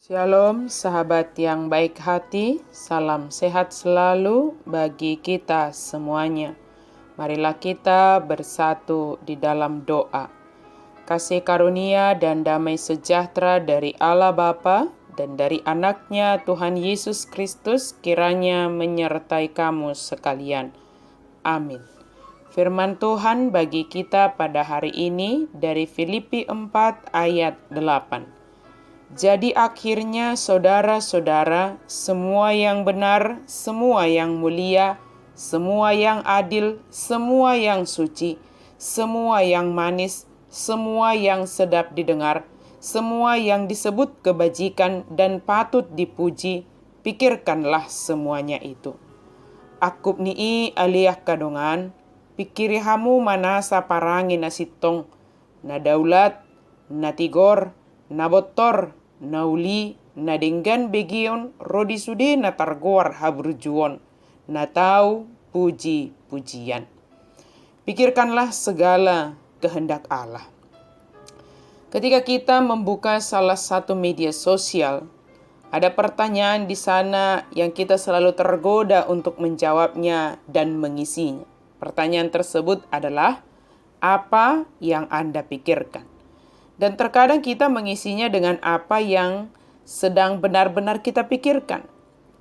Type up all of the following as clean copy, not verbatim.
Shalom sahabat yang baik hati, salam sehat selalu bagi kita semuanya. Marilah kita bersatu di dalam doa. Kasih karunia dan damai sejahtera dari Allah Bapa dan dari anaknya Tuhan Yesus Kristus kiranya menyertai kamu sekalian. Amin. Firman Tuhan bagi kita pada hari ini dari Filipi 4 ayat 8. Jadi akhirnya saudara-saudara, semua yang benar, semua yang mulia, semua yang adil, semua yang suci, semua yang manis, semua yang sedap didengar, semua yang disebut kebajikan dan patut dipuji, pikirkanlah semuanya itu. Akub nii aliyah kadongan, pikiri hamu mana saparangi nasitong, na daulat, na tigor, na botor, na uli, na denggan begion, rodi sude na targoar haburjuon, na tahu puji-pujian. Pikirkanlah segala kehendak Allah. Ketika kita membuka salah satu media sosial, ada pertanyaan di sana yang kita selalu tergoda untuk menjawabnya dan mengisinya. Pertanyaan tersebut adalah, apa yang Anda pikirkan? Dan terkadang kita mengisinya dengan apa yang sedang benar-benar kita pikirkan.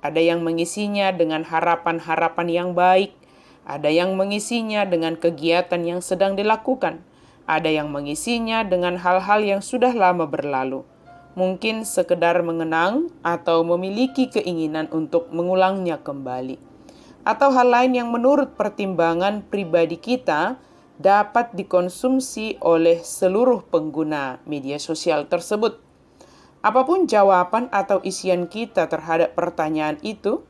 Ada yang mengisinya dengan harapan-harapan yang baik. Ada yang mengisinya dengan kegiatan yang sedang dilakukan. Ada yang mengisinya dengan hal-hal yang sudah lama berlalu. Mungkin sekedar mengenang atau memiliki keinginan untuk mengulangnya kembali. Atau hal lain yang menurut pertimbangan pribadi kita dapat dikonsumsi oleh seluruh pengguna media sosial tersebut. Apapun jawaban atau isian kita terhadap pertanyaan itu,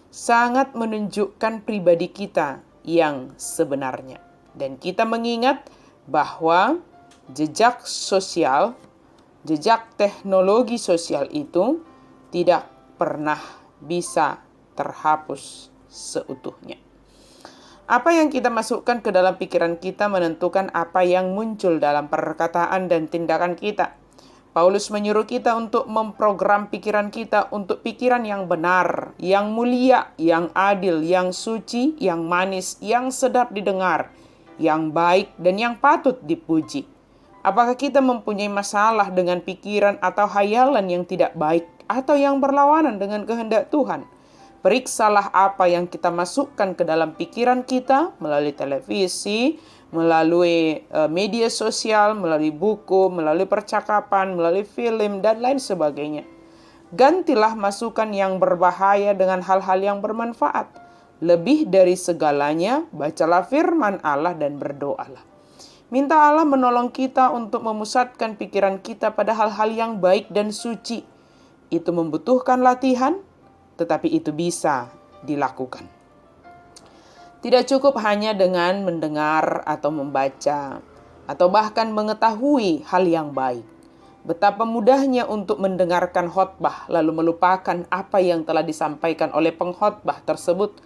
sangat menunjukkan pribadi kita yang sebenarnya. Dan kita mengingat bahwa jejak sosial, jejak teknologi sosial itu tidak pernah bisa terhapus seutuhnya. Apa yang kita masukkan ke dalam pikiran kita menentukan apa yang muncul dalam perkataan dan tindakan kita. Paulus menyuruh kita untuk memprogram pikiran kita untuk pikiran yang benar, yang mulia, yang adil, yang suci, yang manis, yang sedap didengar, yang baik, dan yang patut dipuji. Apakah kita mempunyai masalah dengan pikiran atau hayalan yang tidak baik atau yang berlawanan dengan kehendak Tuhan? Periksalah apa yang kita masukkan ke dalam pikiran kita melalui televisi, melalui media sosial, melalui buku, melalui percakapan, melalui film, dan lain sebagainya. Gantilah masukan yang berbahaya dengan hal-hal yang bermanfaat. Lebih dari segalanya, bacalah firman Allah dan berdoalah. Minta Allah menolong kita untuk memusatkan pikiran kita pada hal-hal yang baik dan suci. Itu membutuhkan latihan, tetapi itu bisa dilakukan. Tidak cukup hanya dengan mendengar atau membaca, atau bahkan mengetahui hal yang baik. Betapa mudahnya untuk mendengarkan khotbah lalu melupakan apa yang telah disampaikan oleh pengkhotbah tersebut.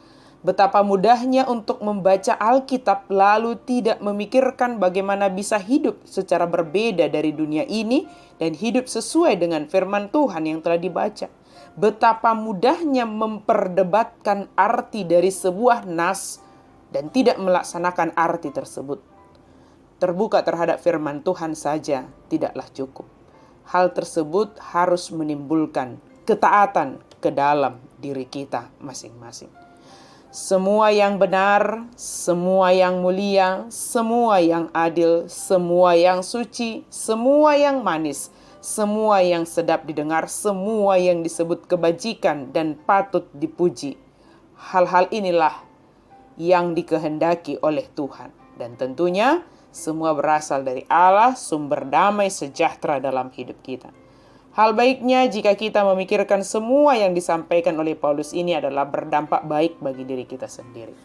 Betapa mudahnya untuk membaca Alkitab lalu tidak memikirkan bagaimana bisa hidup secara berbeda dari dunia ini dan hidup sesuai dengan firman Tuhan yang telah dibaca. Betapa mudahnya memperdebatkan arti dari sebuah nas dan tidak melaksanakan arti tersebut. Terbuka terhadap firman Tuhan saja tidaklah cukup. Hal tersebut harus menimbulkan ketaatan ke dalam diri kita masing-masing. Semua yang benar, semua yang mulia, semua yang adil, semua yang suci, semua yang manis, semua yang sedap didengar, semua yang disebut kebajikan dan patut dipuji. Hal-hal inilah yang dikehendaki oleh Tuhan. Dan tentunya semua berasal dari Allah, sumber damai sejahtera dalam hidup kita. Hal baiknya jika kita memikirkan semua yang disampaikan oleh Paulus ini adalah berdampak baik bagi diri kita sendiri.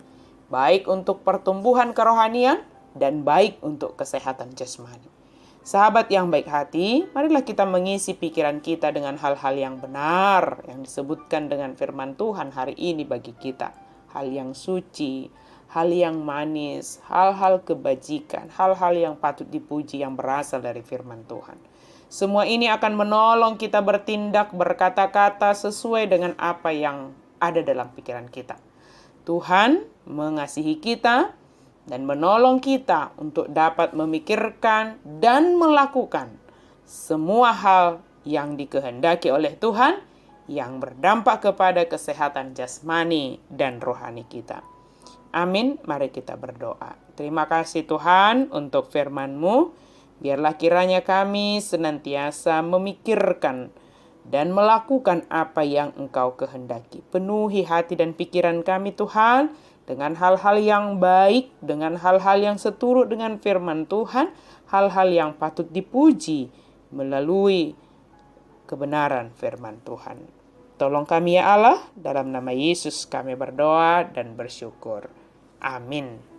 Baik untuk pertumbuhan kerohanian dan baik untuk kesehatan jasmani. Sahabat yang baik hati, marilah kita mengisi pikiran kita dengan hal-hal yang benar yang disebutkan dengan firman Tuhan hari ini bagi kita. Hal yang suci, hal yang manis, hal-hal kebajikan, hal-hal yang patut dipuji yang berasal dari firman Tuhan. Semua ini akan menolong kita bertindak, berkata-kata sesuai dengan apa yang ada dalam pikiran kita. Tuhan mengasihi kita dan menolong kita untuk dapat memikirkan dan melakukan semua hal yang dikehendaki oleh Tuhan yang berdampak kepada kesehatan jasmani dan rohani kita. Amin. Mari kita berdoa. Terima kasih Tuhan untuk firman-Mu. Biarlah kiranya kami senantiasa memikirkan dan melakukan apa yang Engkau kehendaki. Penuhi hati dan pikiran kami Tuhan dengan hal-hal yang baik, dengan hal-hal yang seturut dengan firman Tuhan, hal-hal yang patut dipuji melalui kebenaran firman Tuhan. Tolong kami ya Allah, dalam nama Yesus kami berdoa dan bersyukur. Amin.